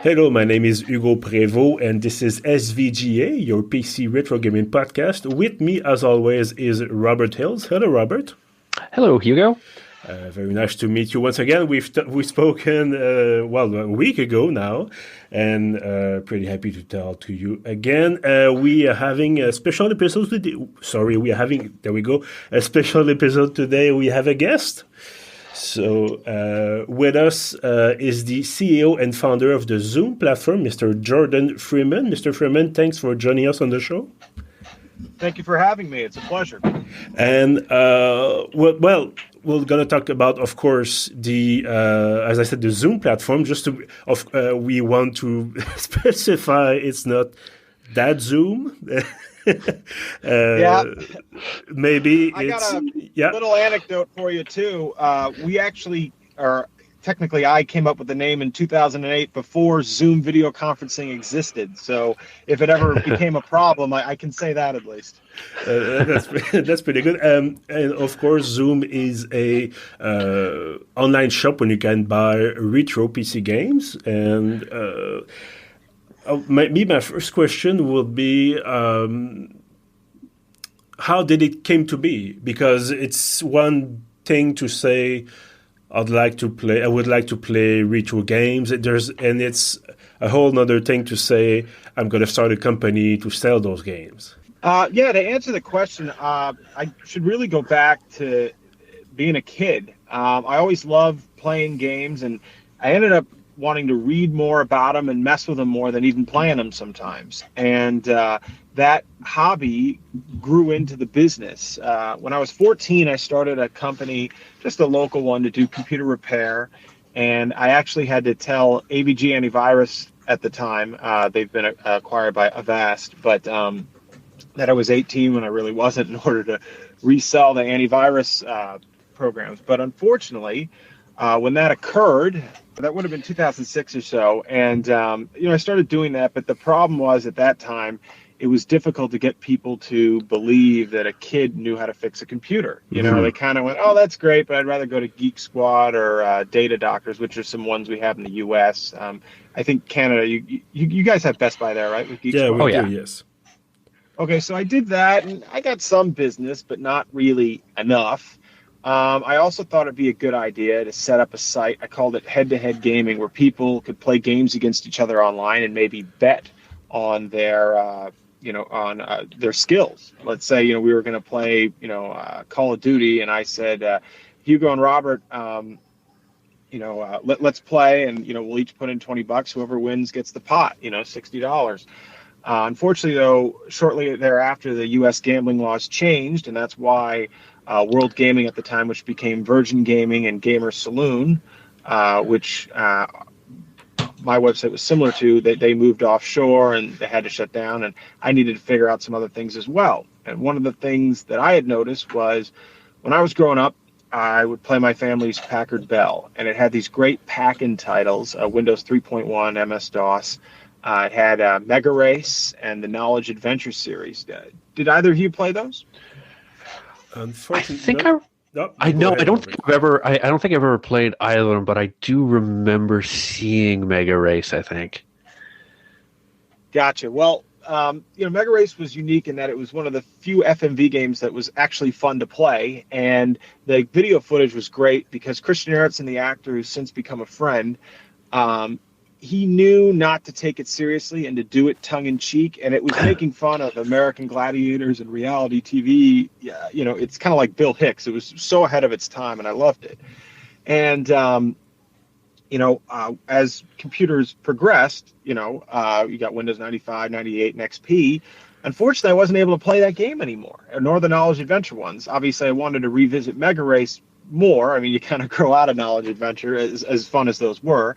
Hello, my name is Hugo Prévost, and this is SVGA, your PC Retro Gaming podcast. With me, as always, is Robert Hiltz. Hello, Robert. Hello, Hugo. Very nice to meet you once again. We've spoken, a week ago now, and pretty happy to talk to you again. We are having a special episode today. A special episode today. We have a guest. So with us is the CEO and founder of the Zoom platform, Mr. Jordan Freeman. Mr. Freeman, thanks for joining us on the show. Thank you for having me. It's a pleasure. And we're going to talk about, of course, as I said, the Zoom platform. We want to specify it's not that Zoom. Maybe I got a little anecdote for you too. We actually I came up with the name in 2008 before Zoom video conferencing existed. So if it ever became a problem, I can say that at least. That's pretty good. And of course, Zoom is a online shop when you can buy retro PC games. And my first question would be, how did it came to be? Because it's one thing to say, I would like to play retro games. And it's a whole other thing to say, I'm going to start a company to sell those games. To answer the question, I should really go back to being a kid. I always loved playing games, and I ended up wanting to read more about them and mess with them more than even playing them sometimes. And that hobby grew into the business. When I was 14, I started a company, just a local one, to do computer repair. And I actually had to tell AVG Antivirus at the time, they've been acquired by Avast, but that I was 18 when I really wasn't, in order to resell the antivirus programs. But unfortunately, when that occurred, that would have been 2006 or so. And, I started doing that. But the problem was, at that time, it was difficult to get people to believe that a kid knew how to fix a computer. They kind of went, oh, that's great, but I'd rather go to Geek Squad or Data Doctors, which are some ones we have in the U.S. I think Canada, you guys have Best Buy there, right? With Geek Squad? We do, yes. Okay, so I did that, and I got some business, but not really enough. I also thought it'd be a good idea to set up a site. I called it Head-to-Head Gaming, where people could play games against each other online and maybe bet on their their skills. Let's say, we were going to play, Call of Duty, and I said, Hugo and Robert, let's play, and, we'll each put in $20. Whoever wins gets the pot, $60. Unfortunately, though, shortly thereafter, the U.S. gambling laws changed, and that's why World Gaming at the time, which became Virgin Gaming and Gamer Saloon, which my website was similar to, they moved offshore and they had to shut down, and I needed to figure out some other things as well. And one of the things that I had noticed was, when I was growing up, I would play my family's Packard Bell, and it had these great pack-in titles, Windows 3.1, MS-DOS. It had Mega Race and the Knowledge Adventure series. Did either of you play those? Unfortunately, I don't think I've ever played either of them, but I do remember seeing Mega Race, I think. Gotcha. Well, Mega Race was unique in that it was one of the few FMV games that was actually fun to play, and the video footage was great because Christian Eriksen, the actor who's since become a friend, he knew not to take it seriously and to do it tongue-in-cheek, and it was making fun of American gladiators and reality TV. It's kind of like Bill Hicks. It was so ahead of its time, and I loved it. And, as computers progressed, you got Windows 95, 98, and XP. Unfortunately, I wasn't able to play that game anymore, nor the Knowledge Adventure ones. Obviously, I wanted to revisit Mega Race more. I mean, you kind of grow out of Knowledge Adventure, as fun as those were,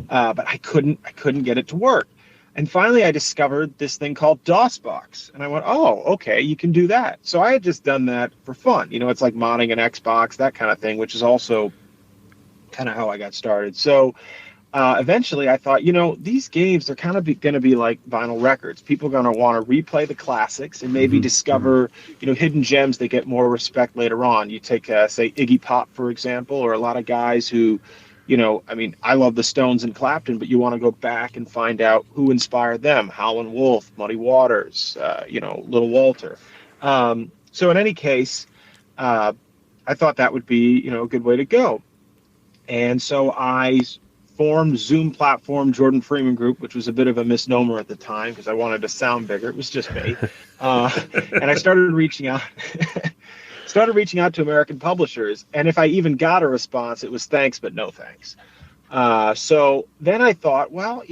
but I couldn't get it to work. And finally, I discovered this thing called DOSBox, and I went, oh, okay, you can do that. So I had just done that for fun. It's like modding an Xbox, that kind of thing, which is also kind of how I got started. So eventually, I thought, these games, they're kind of going to be like vinyl records. People are going to want to replay the classics and maybe discover, hidden gems that get more respect later on. You take, say, Iggy Pop, for example, or a lot of guys who I mean, I love the Stones and Clapton, but you want to go back and find out who inspired them: Howlin' Wolf, Muddy Waters, Little Walter. So in any case, I thought that would be, a good way to go. And so I formed Zoom platform Jordan Freeman Group, which was a bit of a misnomer at the time because I wanted to sound bigger. It was just me. And I started reaching out. To American publishers, and if I even got a response, it was thanks but no thanks. So then I thought, well,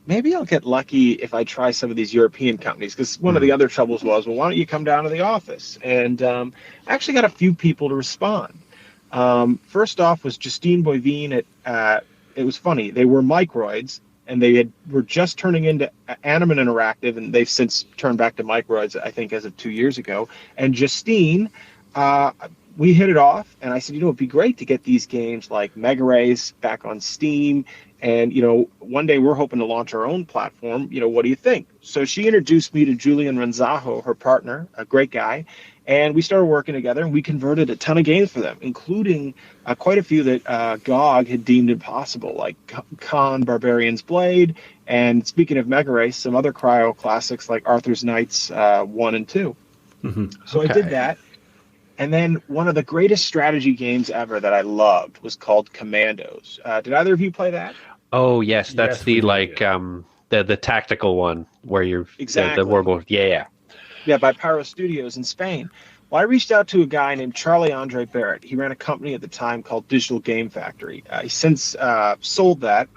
maybe I'll get lucky if I try some of these European companies, because one of the other troubles was, well, why don't you come down to the office? And I actually got a few people to respond. First off was Justine Boivin it was funny. They were Microids, and they were just turning into Animate Interactive, and they've since turned back to Microids, I think, as of 2 years ago. And Justine, we hit it off, and I said, it'd be great to get these games like Mega Race back on Steam, and one day we're hoping to launch our own platform. What do you think? So she introduced me to Julian Renzajo, her partner, a great guy, and we started working together, and we converted a ton of games for them, including quite a few that GOG had deemed impossible, like Khan Barbarian's Blade, and speaking of Mega Race, some other Cryo classics like Arthur's Knights 1 and 2. Mm-hmm. So I did that. And then one of the greatest strategy games ever that I loved was called Commandos. Did either of you play that? Oh yes, that's the the tactical one where you're exactly the warboard. Yeah, by Prévost Studios in Spain. Well, I reached out to a guy named Charlie Andre Barrett. He ran a company at the time called Digital Game Factory. He since sold that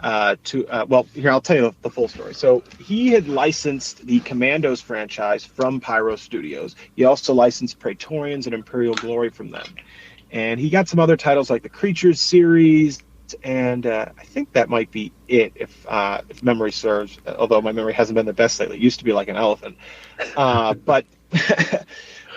here, I'll tell you the full story. So he had licensed the Commandos franchise from Prévost Studios. He also licensed Praetorians and Imperial Glory from them. And he got some other titles like the Creatures series, and I think that might be it, if memory serves, although my memory hasn't been the best lately. It used to be like an elephant. But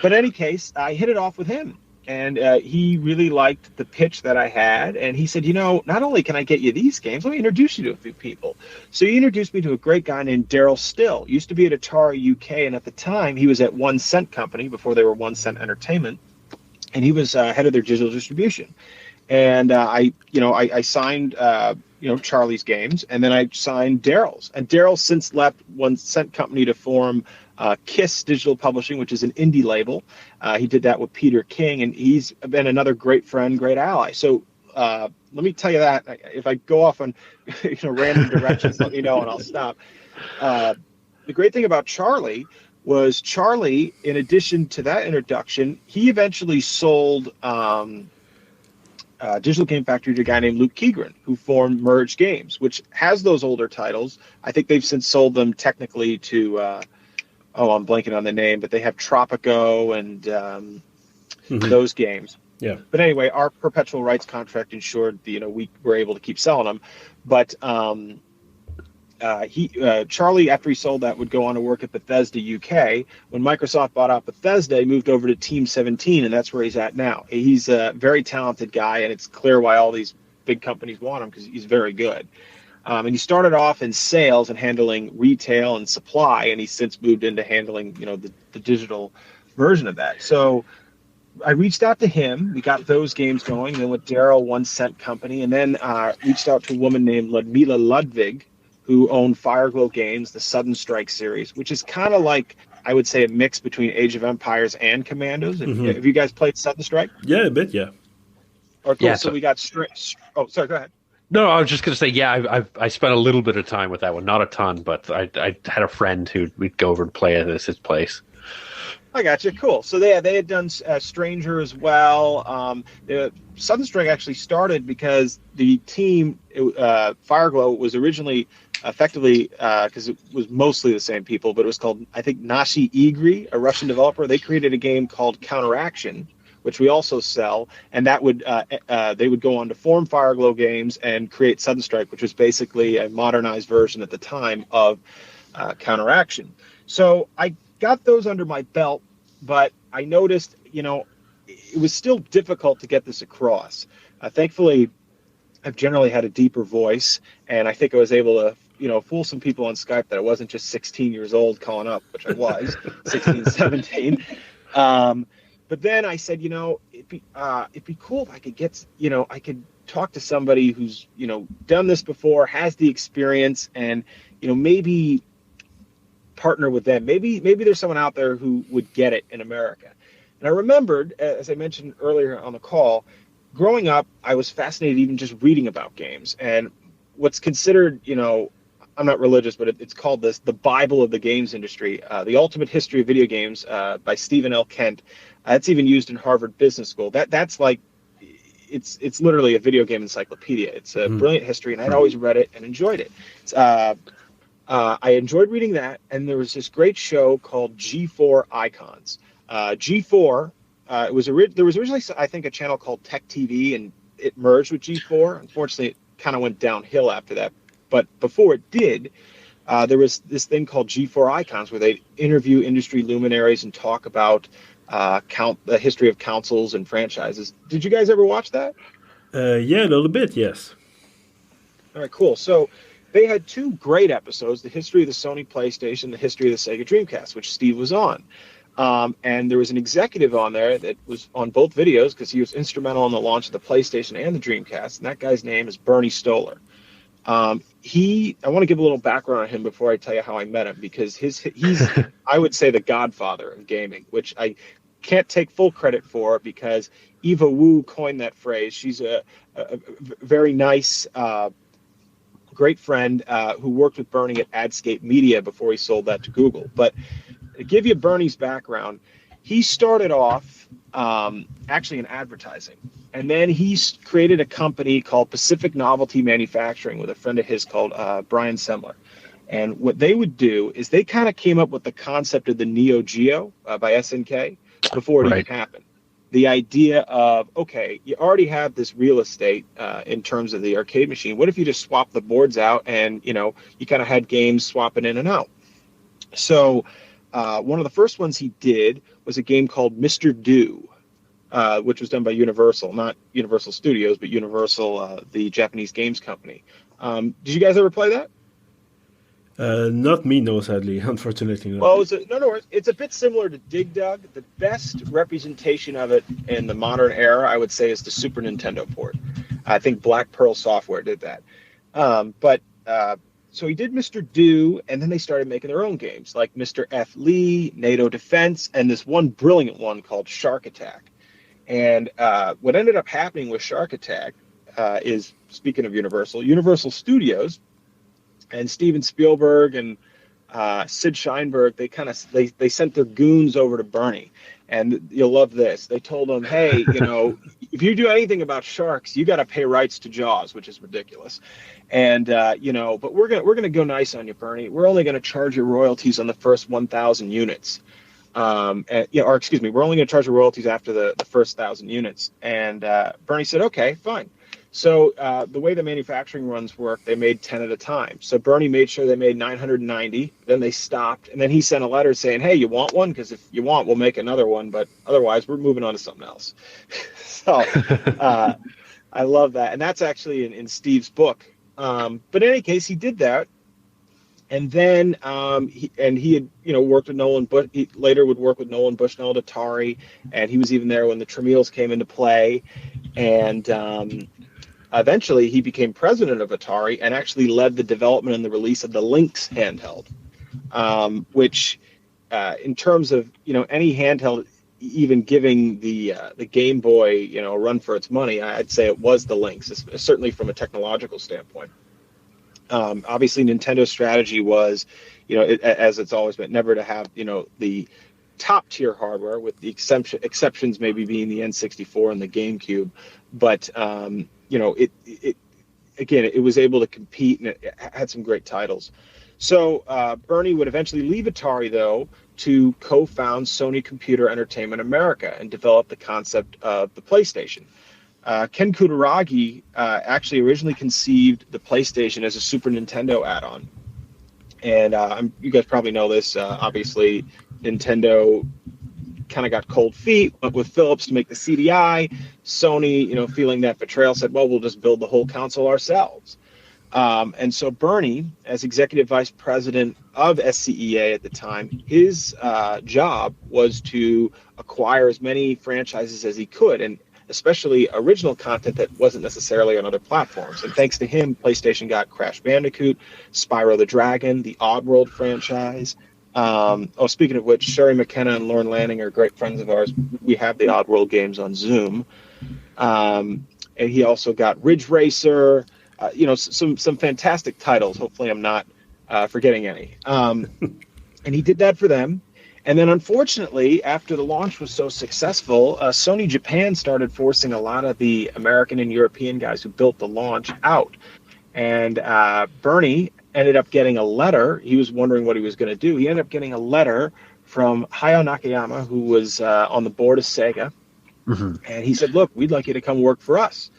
in any case, I hit it off with him. And he really liked the pitch that I had. And he said, not only can I get you these games, let me introduce you to a few people. So he introduced me to a great guy named Daryl Still. Used to be at Atari UK. And at the time, he was at 1 Cent Company before they were 1 Cent Entertainment. And he was head of their digital distribution. And I signed, Charlie's games. And then I signed Daryl's. And Daryl since left 1 Cent Company to form KISS Digital Publishing, which is an indie label. He did that with Peter King, and he's been another great friend, great ally. So let me tell you that. If I go off on random directions, let me know and I'll stop. The great thing about Charlie was in addition to that introduction, he eventually sold Digital Game Factory to a guy named Luke Keegren, who formed Merge Games, which has those older titles. I think they've since sold them technically to I'm blanking on the name, but they have Tropico and those games. Yeah. But anyway, our perpetual rights contract ensured we were able to keep selling them. But Charlie, after he sold that, would go on to work at Bethesda UK. When Microsoft bought out Bethesda, he moved over to Team 17, and that's where he's at now. He's a very talented guy, and it's clear why all these big companies want him, because he's very good. And he started off in sales and handling retail and supply, and he's since moved into handling, the digital version of that. So I reached out to him. We got those games going. Then with Daryl, 1 Cent Company, and then reached out to a woman named Ludmila Ludwig, who owned Fireglow Games, the Sudden Strike series, which is kind of like, I would say, a mix between Age of Empires and Commandos. Have you guys played Sudden Strike? Yeah, a bit, yeah. Or, cool. Yeah, so we got Oh, sorry, go ahead. No, I was just going to say, yeah, I spent a little bit of time with that one, not a ton, but I had a friend who we'd go over and play at his place. I got you. Cool. So they had done Stranger as well. The Sudden Strike actually started because the team, Fireglow, was originally effectively, because it was mostly the same people, but it was called, I think, Nashi Igri, a Russian developer. They created a game called Counteraction, which we also sell, and that would they would go on to form Fireglow Games and create Sudden Strike, which was basically a modernized version at the time of Counteraction. So I got those under my belt, but I noticed, it was still difficult to get this across. Thankfully, I've generally had a deeper voice, and I think I was able to, fool some people on Skype that I wasn't just 16 years old calling up, which I was, 16, 17. But then I said, it'd be cool if I could get, I could talk to somebody who's, done this before, has the experience, and, maybe partner with them. Maybe there's someone out there who would get it in America. And I remembered, as I mentioned earlier on the call, growing up, I was fascinated even just reading about games. And what's considered, I'm not religious, but it's called the Bible of the games industry, The Ultimate History of Video Games by Stephen L. Kent. It's even used in Harvard Business School. That's like, it's literally a video game encyclopedia. It's a brilliant history, and I'd always read it and enjoyed it. I enjoyed reading that, and there was this great show called G4 Icons. G4, there was originally, I think, a channel called Tech TV, and it merged with G4. Unfortunately, it kind of went downhill after that. But before it did, there was this thing called G4 Icons, where they interview industry luminaries and talk about the history of consoles and franchises. Did you guys ever watch that? Yeah, a little bit, yes. All right, cool. So they had two great episodes, the history of the Sony PlayStation, the history of the Sega Dreamcast, which Steve was on. And there was an executive on there that was on both videos because he was instrumental in the launch of the PlayStation and the Dreamcast, and that guy's name is Bernie Stolar. I want to give a little background on him before I tell you how I met him, because he's I would say the godfather of gaming, which I can't take full credit for because Eva Wu coined that phrase. She's a very nice, great friend who worked with Bernie at Adscape Media before he sold that to Google. But to give you Bernie's background, he started off actually in advertising. And then he created a company called Pacific Novelty Manufacturing with a friend of his called Brian Semler. And what they would do is they kind of came up with the concept of the Neo Geo by SNK before it even happened. The idea of, okay, you already have this real estate in terms of the arcade machine. What if you just swap the boards out and, you kind of had games swapping in and out? So one of the first ones he did was a game called Mr. Do, which was done by Universal, not Universal Studios, but Universal, the Japanese games company. Did you guys ever play that? Not me, no, sadly, unfortunately. Not. Well, it's a bit similar to Dig Dug. The best representation of it in the modern era, I would say, is the Super Nintendo port. I think Black Pearl Software did that. So he did Mr. Do, and then they started making their own games, like Mr. F. Lee, NATO Defense, and this one brilliant one called Shark Attack. And what ended up happening with Shark Attack is, speaking of Universal Studios, and Steven Spielberg and Sid Sheinberg, they sent their goons over to Bernie. And you'll love this. They told him, hey, if you do anything about sharks, you got to pay rights to Jaws, which is ridiculous. And, but we're gonna go nice on you, Bernie. We're only going to charge you royalties on the first 1,000 units. We're only going to charge you royalties after the first 1,000 units. And Bernie said, okay, fine. So the way the manufacturing runs work, they made 10 at a time. So Bernie made sure they made 990. Then they stopped. And then he sent a letter saying, hey, you want one? Because if you want, we'll make another one. But otherwise, we're moving on to something else. So I love that. And that's actually in Steve's book. But in any case, he did that. And then he had, worked with Nolan Bush. He later would work with Nolan Bushnell at Atari. And he was even there when the Tramiels came into play. And eventually, he became president of Atari and actually led the development and the release of the Lynx handheld, which, in terms of any handheld, even giving the Game Boy a run for its money, I'd say it was the Lynx, certainly from a technological standpoint. Obviously, Nintendo's strategy was, as it's always been, never to have the top tier hardware, with the exceptions maybe being the N64 and the GameCube, but it was able to compete, and it had some great titles. So Bernie would eventually leave Atari, though, to co-found Sony Computer Entertainment America and develop the concept of the PlayStation. Ken Kutaragi actually originally conceived the PlayStation as a Super Nintendo add-on. And you guys probably know this. Obviously, Nintendo kind of got cold feet, went with Philips to make the CDI. Sony, feeling that betrayal, said, well, we'll just build the whole console ourselves. And so Bernie, as executive vice president of SCEA at the time, his job was to acquire as many franchises as he could. And especially original content that wasn't necessarily on other platforms. And thanks to him, PlayStation got Crash Bandicoot, Spyro the Dragon, the Oddworld franchise. Speaking of which, Sherry McKenna and Lauren Lanning are great friends of ours. We have the Oddworld games on Zoom. And he also got Ridge Racer, some fantastic titles. Hopefully I'm not forgetting any. And he did that for them. And then, unfortunately, after the launch was so successful, Sony Japan started forcing a lot of the American and European guys who built the launch out. And Bernie ended up getting a letter. He was wondering what he was going to do. He ended up getting a letter from Hayao Nakayama, who was on the board of Sega. Mm-hmm. And he said, look, we'd like you to come work for us.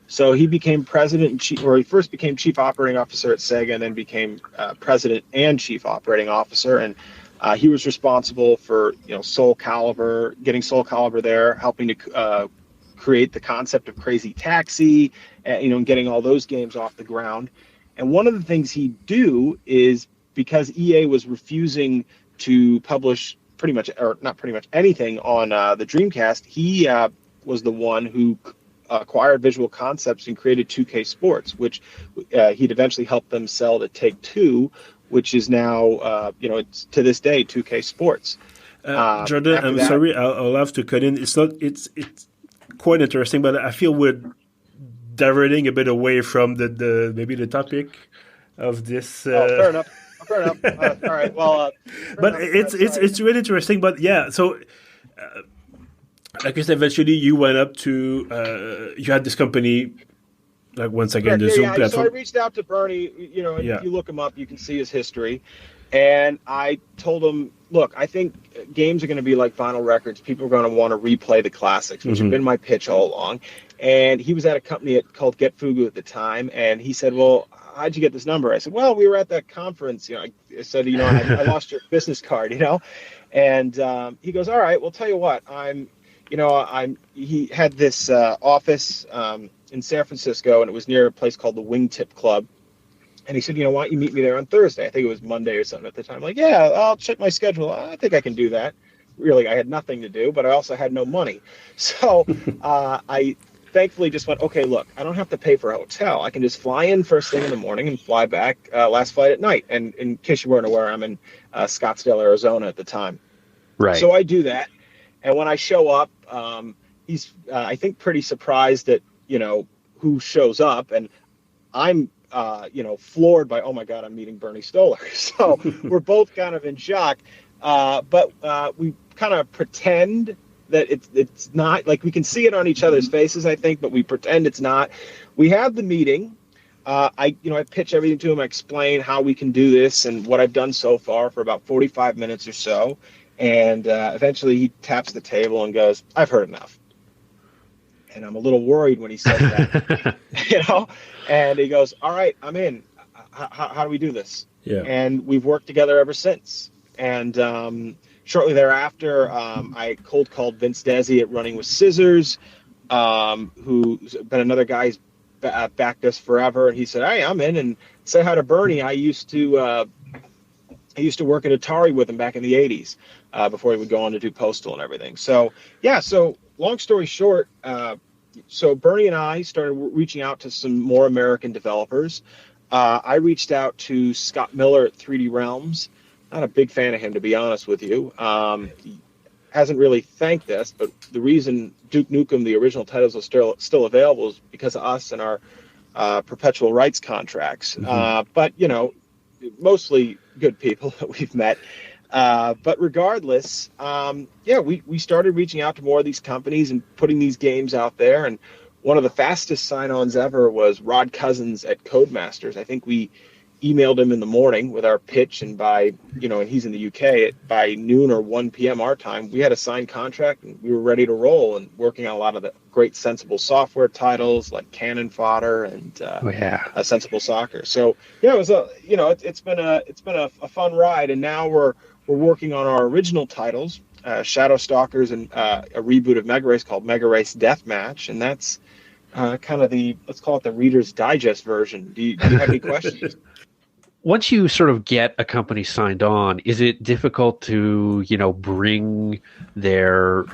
So he became president and chief, or he first became chief operating officer at Sega and then became president and chief operating officer. And he was responsible for, Soul Calibur, getting Soul Calibur there, helping to create the concept of Crazy Taxi, and getting all those games off the ground. And one of the things he'd do is, because EA was refusing to publish not pretty much anything on the Dreamcast, he was the one who acquired Visual Concepts and created 2K Sports, which he'd eventually helped them sell to Take-Two, which is now, it's to this day 2K Sports. Jordan, I'm sorry, I'll have to cut in. It's quite interesting, but I feel we're diverting a bit away from the maybe the topic of this. Fair enough. All right. Well, but it's really interesting. But yeah, so like I said, eventually you went up to you had this company. Like once again, the Zoom platform. So I reached out to Bernie. If you look him up, you can see his history. And I told him, look, I think games are going to be like vinyl records. People are going to want to replay the classics, which had been my pitch all along. And he was at a company called Get Fugu at the time. And he said, well, how'd you get this number? I said, well, we were at that conference. I said, I lost your business card, And he goes, all right, well, tell you what, he had this office in San Francisco, and it was near a place called the Wingtip Club. And he said, why don't you meet me there on Thursday? I think it was Monday or something at the time. I'm like, yeah, I'll check my schedule. I think I can do that. Really, I had nothing to do, but I also had no money. So I thankfully just went, okay, look, I don't have to pay for a hotel. I can just fly in first thing in the morning and fly back last flight at night. And in case you weren't aware, I'm in Scottsdale, Arizona at the time. Right. So I do that. And when I show up, he's, I think, pretty surprised at, who shows up. And I'm, floored by, oh my God, I'm meeting Bernie Stolar. So we're both kind of in shock. But we kind of pretend that it's not, like, we can see it on each other's faces, I think, but we pretend it's not. We have the meeting. I pitch everything to him. I explain how we can do this and what I've done so far for about 45 minutes or so. And eventually he taps the table and goes, I've heard enough. And I'm a little worried when he says that, and he goes, all right, I'm in. How do we do this? Yeah. And we've worked together ever since. And shortly thereafter, I cold called Vince Desi at Running with Scissors, who's been another guy who's backed us forever. And he said, hey, I'm in. And say hi to Bernie. I used to work at Atari with him back in the 80s before he would go on to do Postal and everything. So, yeah, so long story short, so Bernie and I started reaching out to some more American developers. I reached out to Scott Miller at 3D Realms. Not a big fan of him, to be honest with you. He hasn't really thanked us, but the reason Duke Nukem, the original titles, are still available is because of us and our perpetual rights contracts. But, mostly good people that we've met. But regardless, we started reaching out to more of these companies and putting these games out there. And one of the fastest sign-ons ever was Rod Cousins at Codemasters. I think we emailed him in the morning with our pitch, and by, and he's in the UK, by noon or 1 p.m. our time, we had a signed contract and we were ready to roll and working on a lot of the great Sensible Software titles like Cannon Fodder and Sensible Soccer. So yeah, it was it's been a fun ride, and now we're working on our original titles, Shadow Stalkers, and a reboot of Mega Race called Mega Race Deathmatch, and that's kind of let's call it the Reader's Digest version. Do you have any questions? Once you sort of get a company signed on, is it difficult to, bring their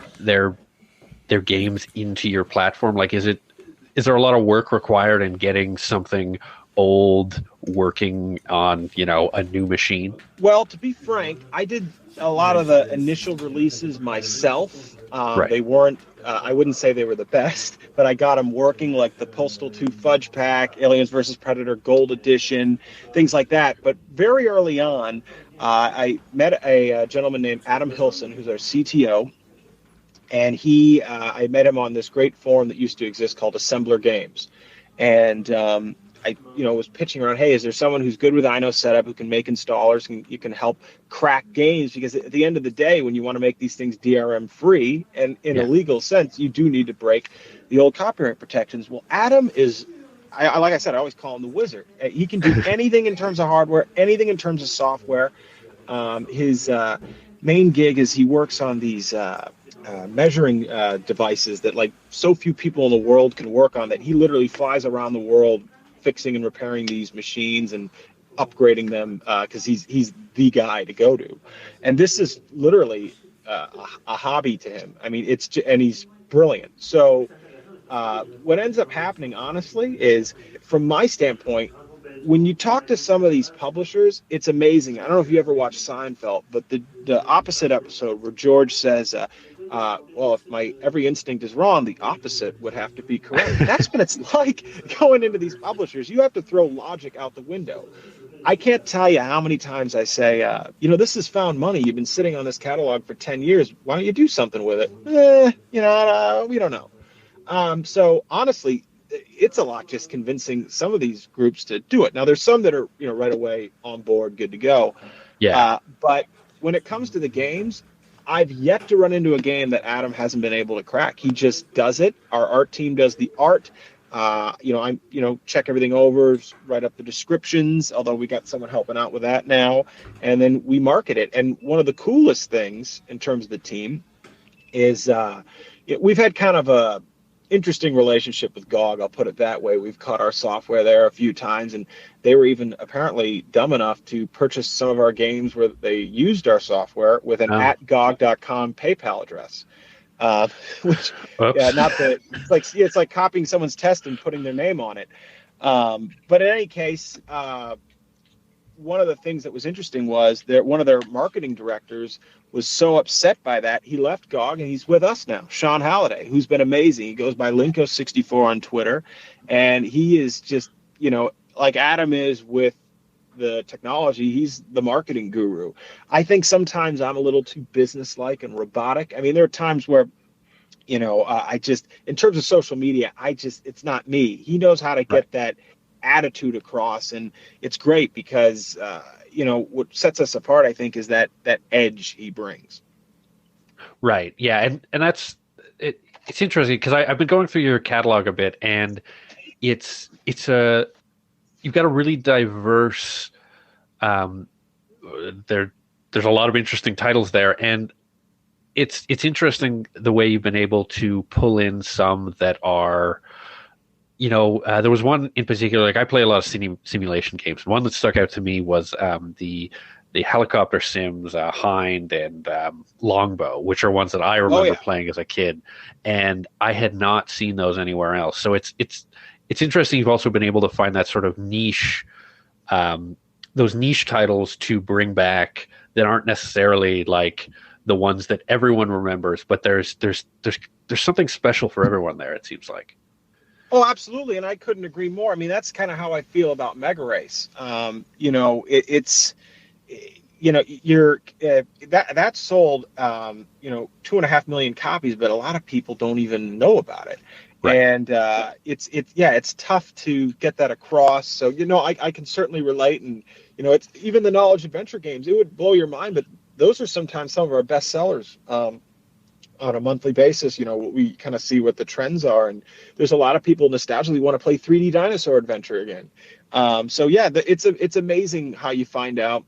their games into your platform? Like, is there a lot of work required in getting something old working on, a new machine? Well, to be frank, I did a lot of the initial releases myself. Right. They weren't, I wouldn't say they were the best, but I got them working, like the Postal 2 Fudge Pack, Aliens vs. Predator Gold Edition, things like that. But very early on, I met a gentleman named Adam Hilson, who's our CTO. And I met him on this great forum that used to exist called Assembler Games. And I was pitching around, hey, is there someone who's good with INO setup who can make installers and you can help crack games? Because at the end of the day, when you want to make these things DRM free and in a legal sense, you do need to break the old copyright protections. Well, Adam is, like I said, I always call him the wizard. He can do anything in terms of hardware, anything in terms of software. His main gig is he works on these measuring devices that like so few people in the world can work on, that he literally flies around the world fixing and repairing these machines and upgrading them because he's the guy to go to. And this is literally a hobby to him. I mean, and he's brilliant. So what ends up happening, honestly, is from my standpoint, when you talk to some of these publishers, it's amazing. I don't know if you ever watched Seinfeld, but the opposite episode where George says, well, if my every instinct is wrong, the opposite would have to be correct. That's what it's like going into these publishers. You have to throw logic out the window. I can't tell you how many times I say, this is found money. You've been sitting on this catalog for 10 years. Why don't you do something with it? We don't know. So honestly, it's a lot just convincing some of these groups to do it. Now, there's some that are, right away on board, good to go. Yeah. But when it comes to the games, I've yet to run into a game that Adam hasn't been able to crack. He just does it. Our art team does the art. Check everything over, write up the descriptions, although we got someone helping out with that now. And then we market it. And one of the coolest things in terms of the team is we've had kind of a interesting relationship with GOG, I'll put it that way. We've caught our software there a few times, and they were even apparently dumb enough to purchase some of our games where they used our software with an @gog.com PayPal address. Which, it's like copying someone's test and putting their name on it. But in any case, one of the things that was interesting was that one of their marketing directors was so upset by that, he left GOG and he's with us now, Sean Halliday, who's been amazing. He goes by Linko64 on Twitter, and he is just, like Adam is with the technology, he's the marketing guru. I think sometimes I'm a little too businesslike and robotic. I mean, there are times where, I just, in terms of social media, it's not me. He knows how to get that attitude across, and it's great because what sets us apart, I think, is that edge he brings. Right. Yeah. And that's it. It's interesting because I've been going through your catalog a bit, and you've got a really diverse. There's a lot of interesting titles there, and it's interesting the way you've been able to pull in some that are. There was one in particular, like I play a lot of simulation games. One that stuck out to me was the helicopter sims, Hind and Longbow, which are ones that I remember playing as a kid, and I had not seen those anywhere else. So it's interesting. You've also been able to find that sort of niche, those niche titles to bring back that aren't necessarily like the ones that everyone remembers, but there's something special for everyone there. It seems like. Oh, absolutely, and I couldn't agree more. I mean, that's kind of how I feel about Mega Race. That sold 2.5 million copies, but a lot of people don't even know about it. Right. And it's tough to get that across. So I can certainly relate, and it's even the knowledge adventure games. It would blow your mind, but those are sometimes some of our best sellers. On a monthly basis, we kind of see what the trends are, and there's a lot of people nostalgically want to play 3D Dinosaur Adventure again. It's amazing how you find out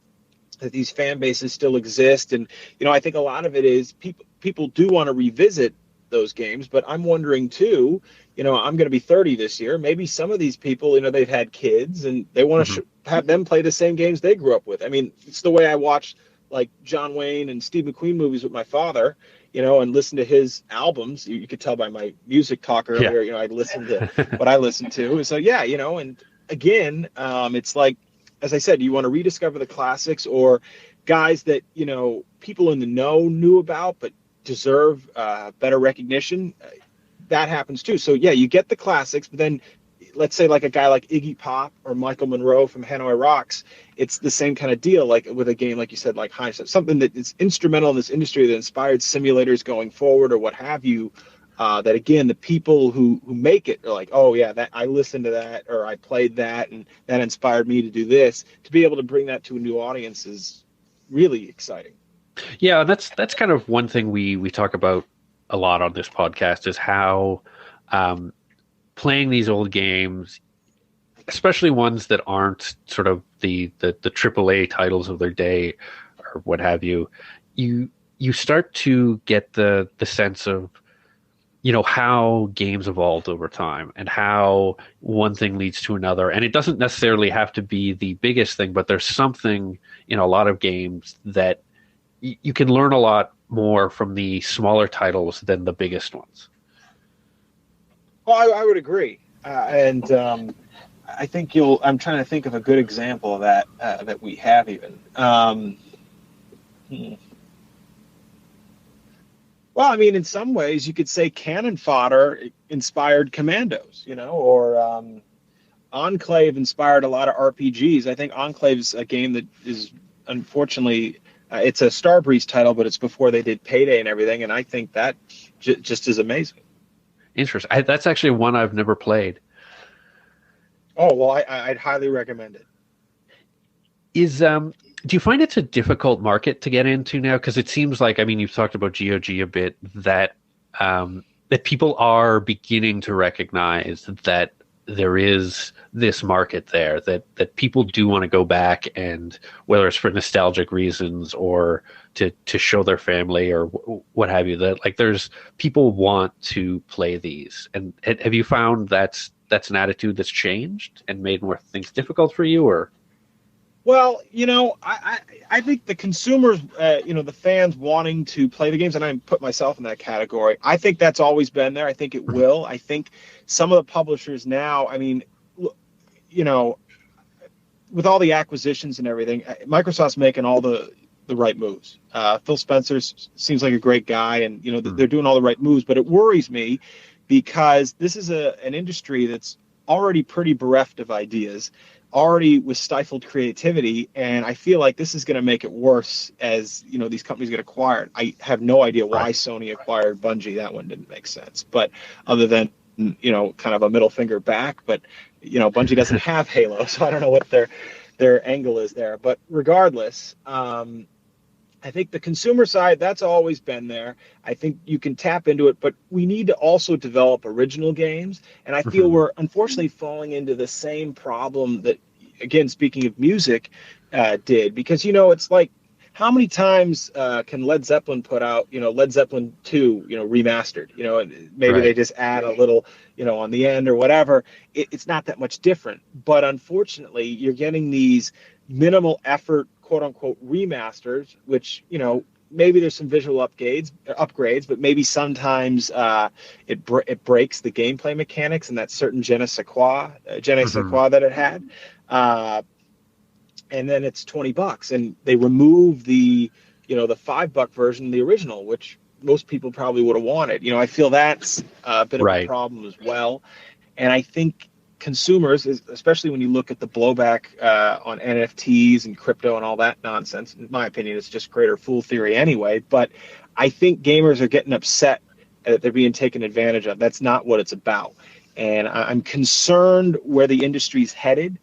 that these fan bases still exist, and I think a lot of it is people do want to revisit those games, but I'm wondering too. I'm going to be 30 this year. Maybe some of these people, they've had kids and they want to have them play the same games they grew up with. I mean, it's the way I watched like John Wayne and Steve McQueen movies with my father. and listen to his albums. You could tell by my music talk earlier, I listen to what I listen to. So yeah, and again, it's like, as I said, you want to rediscover the classics or guys that, people in the know knew about, but deserve better recognition. That happens too. So yeah, you get the classics, but then let's say like a guy like Iggy Pop or Michael Monroe from Hanoi Rocks, it's the same kind of deal, like with a game, like you said, like Hindsight, something that is instrumental in this industry that inspired simulators going forward or what have you, that again, the people who make it are like, oh yeah, that I listened to that, or I played that and that inspired me to do this. To be able to bring that to a new audience is really exciting. Yeah, that's kind of one thing we talk about a lot on this podcast, is how playing these old games, especially ones that aren't sort of the AAA titles of their day or what have you, you start to get the sense of, how games evolved over time and how one thing leads to another. And it doesn't necessarily have to be the biggest thing, but there's something in a lot of games that you can learn a lot more from the smaller titles than the biggest ones. Well, I would agree. And I think I'm trying to think of a good example of that, that we have even. Well, I mean, in some ways, you could say Cannon Fodder inspired Commandos, or Enclave inspired a lot of RPGs. I think Enclave is a game that is, unfortunately, it's a Starbreeze title, but it's before they did Payday and everything, and I think that just is amazing. Interesting. That's actually one I've never played. Oh, well, I'd highly recommend it. Do you find it's a difficult market to get into now? Because it seems like, you've talked about GOG a bit, that people are beginning to recognize that there is this market there, that people do want to go back, and whether it's for nostalgic reasons or to show their family or what have you, that like there's people want to play these. And have you found that's an attitude that's changed and made more things difficult for you, or? Well, I think the consumers, the fans wanting to play the games, and I put myself in that category, I think that's always been there. I think it will. I think some of the publishers now, with all the acquisitions and everything, Microsoft's making all the right moves. Phil Spencer seems like a great guy, and, they're doing all the right moves, but it worries me because this is an industry that's already pretty bereft of ideas, already with stifled creativity, and I feel like this is going to make it worse as these companies get acquired. I have no idea why Sony acquired Bungie. That one didn't make sense, but other than kind of a middle finger back. But Bungie doesn't have Halo, so I don't know what their angle is there. But regardless, I think the consumer side, that's always been there. I think you can tap into it, but we need to also develop original games. And I feel we're unfortunately falling into the same problem that, again, speaking of music, did. Because, it's like, how many times can Led Zeppelin put out, Led Zeppelin 2, remastered? And maybe they just add a little, on the end or whatever. It's not that much different. But unfortunately, you're getting these minimal effort, quote unquote, remasters, which, maybe there's some visual upgrades, but maybe sometimes it breaks the gameplay mechanics and that certain je ne sais quoi that it had. And then it's $20, and they remove the the $5 version, the original, which most people probably would have wanted. I feel that's a bit of a problem as well. And I think consumers, especially when you look at the blowback on NFTs and crypto and all that nonsense, in my opinion, it's just greater fool theory anyway. But I think gamers are getting upset that they're being taken advantage of. That's not what it's about. And I'm concerned where the industry's headed.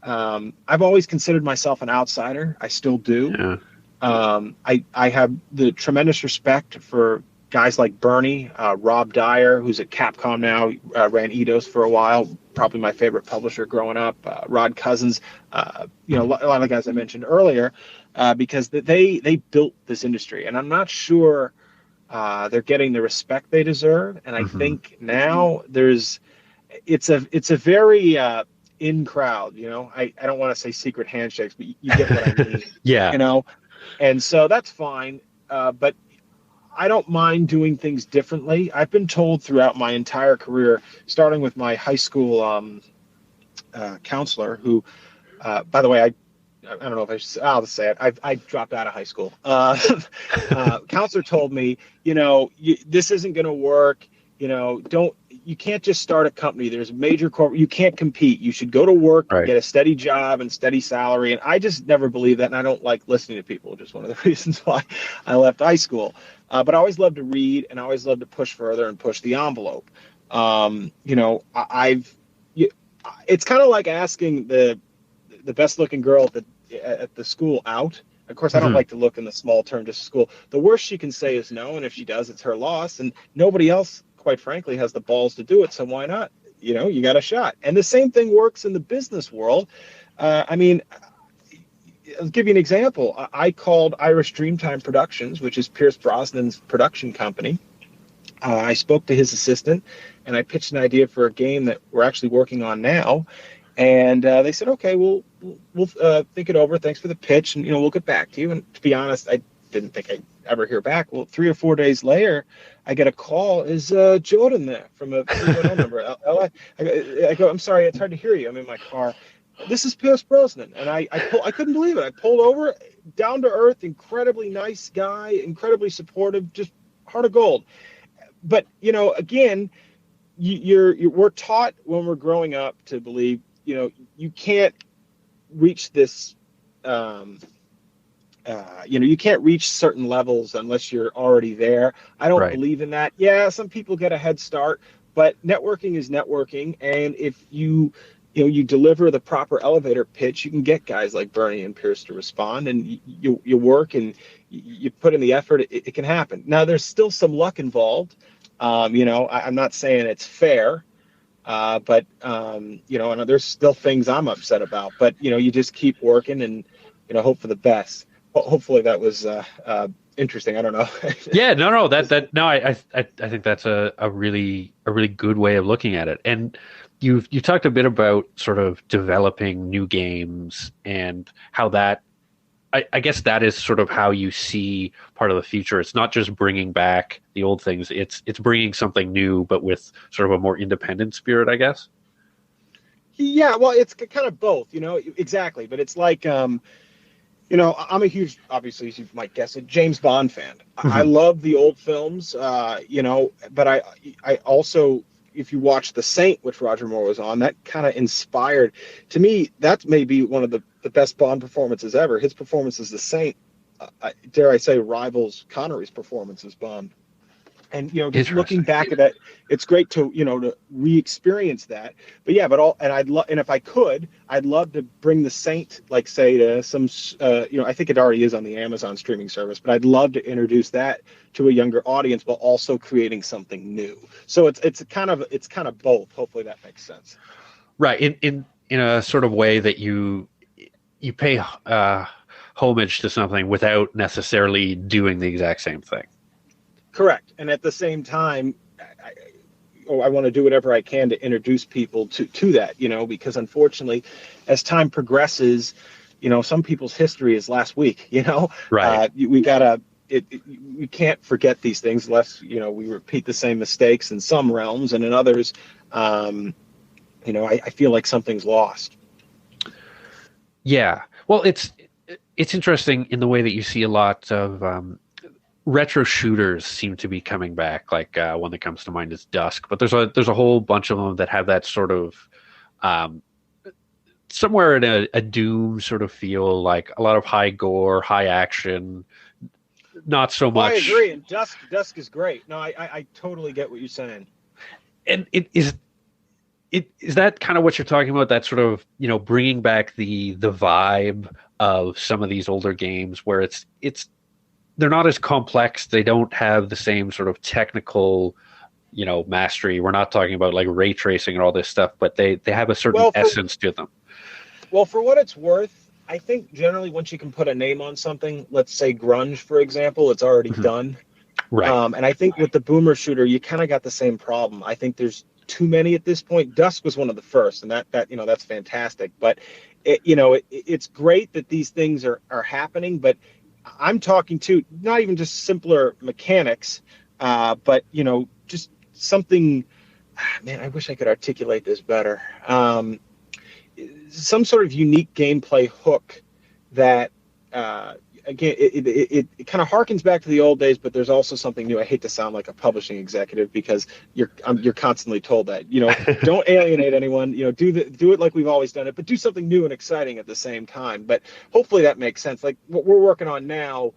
I've always considered myself an outsider. I still do. Yeah. I have the tremendous respect for guys like Bernie, Rob Dyer, who's at Capcom now, ran Eidos for a while, probably my favorite publisher growing up, Rod Cousins, a lot of the guys I mentioned earlier, because they built this industry. And I'm not sure they're getting the respect they deserve. And I think now it's a very in crowd, I don't want to say secret handshakes, but you get what I mean. Yeah. And so that's fine. But I don't mind doing things differently. I've been told throughout my entire career, starting with my high school counselor, who, by the way, I don't know if I'll just say it. I dropped out of high school. Counselor told me, this isn't going to work. You can't just start a company. There's major corporate. You can't compete. You should go to work, Right. get a steady job and steady salary. And I just never believed that. And I don't like listening to people. Just one of the reasons why I left high school. But I always loved to read, and I always loved to push further and push the envelope. It's kind of like asking the best looking girl at the school out. Of course, I don't like to look in the small term just school. The worst she can say is no, and if she does, it's her loss. And nobody else, quite frankly, has the balls to do it. So why not? You got a shot. And the same thing works in the business world. I'll give you an example. I called Irish Dreamtime Productions, which is Pierce Brosnan's production company. I spoke to his assistant, and I pitched an idea for a game that we're actually working on now. And they said, okay, we'll think it over. Thanks for the pitch, and we'll get back to you. And to be honest, I didn't think I'd ever hear back. Well, 3 or 4 days later, I get a call. Is Jordan there from a 310 number? I go, I'm sorry, it's hard to hear you. I'm in my car. This is Pierce Brosnan, and I couldn't believe it. I pulled over, down to earth, incredibly nice guy, incredibly supportive, just heart of gold. But again, we're taught when we're growing up to believe. You can't reach this, you can't reach certain levels unless you're already there. I don't believe in that. Yeah, some people get a head start, but networking is networking. And if you deliver the proper elevator pitch, you can get guys like Bernie and Pierce to respond, and you work and you put in the effort, it can happen. Now, there's still some luck involved. I'm not saying it's fair. But and there's still things I'm upset about, but you just keep working and hope for the best. Hopefully that was interesting. I don't know. Yeah, no, I think that's a really good way of looking at it. And you talked a bit about sort of developing new games and how that, I guess that is sort of how you see part of the future. It's not just bringing back the old things. It's bringing something new, but with sort of a more independent spirit, I guess. Yeah, well, it's kind of both, exactly. But it's like, I'm a huge, obviously, as you might guess it, James Bond fan. I love the old films, but I also, if you watch The Saint, which Roger Moore was on, that kind of inspired, to me, that may be one of the best Bond performances ever. His performance as the Saint, dare I say, rivals Connery's performance as Bond. And just looking back at that, it's great to to re-experience that. But yeah, and if I could, I'd love to bring the Saint, like say to some I think it already is on the Amazon streaming service, but I'd love to introduce that to a younger audience while also creating something new. So it's kind of both. Hopefully that makes sense. Right. In a sort of way that you pay homage to something without necessarily doing the exact same thing. Correct. And at the same time, I want to do whatever I can to introduce people to that, because unfortunately, as time progresses, some people's history is last week, Right. We can't forget these things unless, we repeat the same mistakes in some realms, and in others, I feel like something's lost. Yeah. Well, it's interesting in the way that you see a lot of retro shooters seem to be coming back. Like one that comes to mind is Dusk, but there's a whole bunch of them that have that sort of somewhere in a Doom sort of feel, like a lot of high gore, high action, not so much. I agree, and Dusk is great. No, I totally get what you're saying. And is that kind of what you're talking about? That sort of bringing back the vibe of some of these older games where it's they're not as complex. They don't have the same sort of technical, mastery. We're not talking about like ray tracing and all this stuff, but they have a certain essence to them. Well, for what it's worth, I think generally once you can put a name on something, let's say grunge, for example, it's already done. Right. And I think with the boomer shooter, you kind of got the same problem. I think there's too many at this point. Dusk was one of the first, and that that's fantastic. But it's great that these things are happening, but I'm talking to not even just simpler mechanics, but just something. Man, I wish I could articulate this better. Some sort of unique gameplay hook that, again, it kind of harkens back to the old days, but there's also something new. I hate to sound like a publishing executive because you're constantly told that, don't alienate anyone, do it like we've always done it, but do something new and exciting at the same time. But hopefully that makes sense. Like what we're working on now,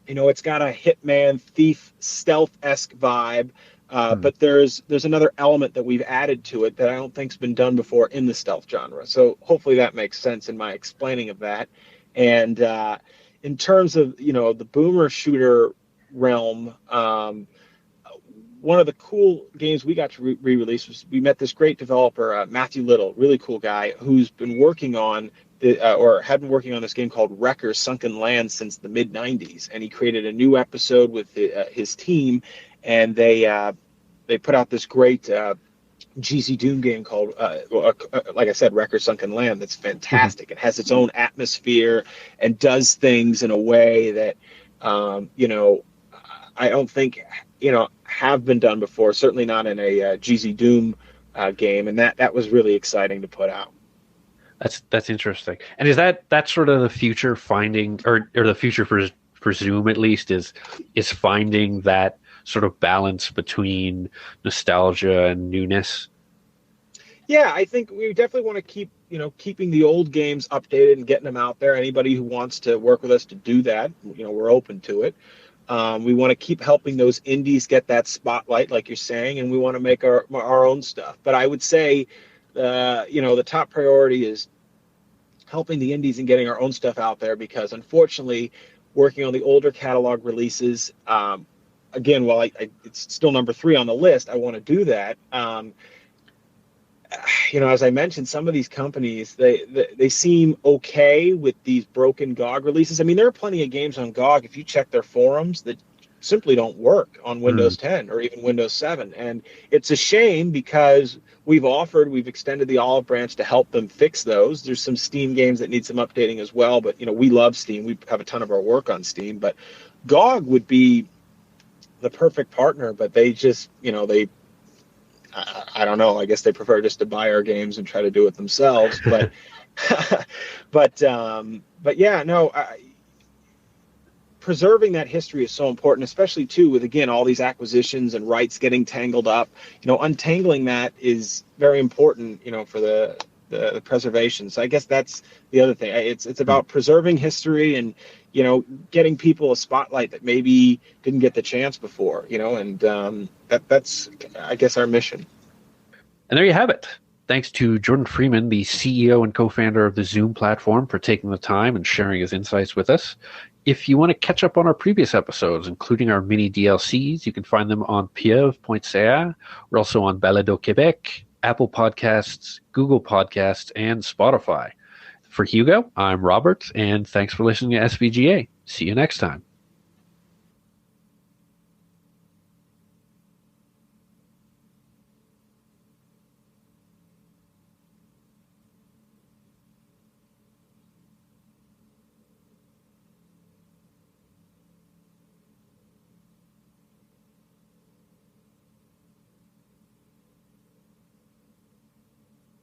it's got a Hitman thief stealth-esque vibe. But there's another element that we've added to it that I don't think's been done before in the stealth genre. So hopefully that makes sense in my explaining of that. And in terms of the boomer shooter realm, one of the cool games we got to re-release was we met this great developer, Matthew Little, really cool guy, who's been working on had been working on this game called Wrecker Sunken Land since the mid '90s, and he created a new episode with his team. And they put out this great GC Doom game called, like I said, Wrecker Sunken Land. That's fantastic. It has its own atmosphere and does things in a way that, I don't think, have been done before. Certainly not in a GC Doom game. And that was really exciting to put out. That's interesting. And is that sort of the future finding, or the future for Zoom at least, is finding that sort of balance between nostalgia and newness? Yeah, I think we definitely want to keep, keeping the old games updated and getting them out there. Anybody who wants to work with us to do that, we're open to it. We want to keep helping those indies get that spotlight, like you're saying, and we want to make our own stuff. But I would say, the top priority is helping the indies and getting our own stuff out there, because unfortunately, working on the older catalog releases, again, while it's still number 3 on the list, I want to do that. As I mentioned, some of these companies, they seem okay with these broken GOG releases. I mean, there are plenty of games on GOG, if you check their forums, that simply don't work on Windows 10 or even Windows 7. And it's a shame, because we've extended the olive branch to help them fix those. There's some Steam games that need some updating as well, but, we love Steam. We have a ton of our work on Steam, but GOG would be the perfect partner, but they just, I don't know. I guess they prefer just to buy our games and try to do it themselves. But, but yeah, no. Preserving that history is so important, especially too with, again, all these acquisitions and rights getting tangled up. Untangling that is very important. For the preservation. So I guess that's the other thing. It's about preserving history and getting people a spotlight that maybe didn't get the chance before. And that's I guess our mission. And there you have it. Thanks to Jordan Freeman, the CEO and co-founder of the Zoom platform, for taking the time and sharing his insights with us. If you want to catch up on our previous episodes, including our mini DLCs, you can find them on pieuvre.ca. We're also on Balado Quebec, Apple Podcasts, Google Podcasts, and Spotify. For Hugo, I'm Robert, and thanks for listening to SVGA. See you next time.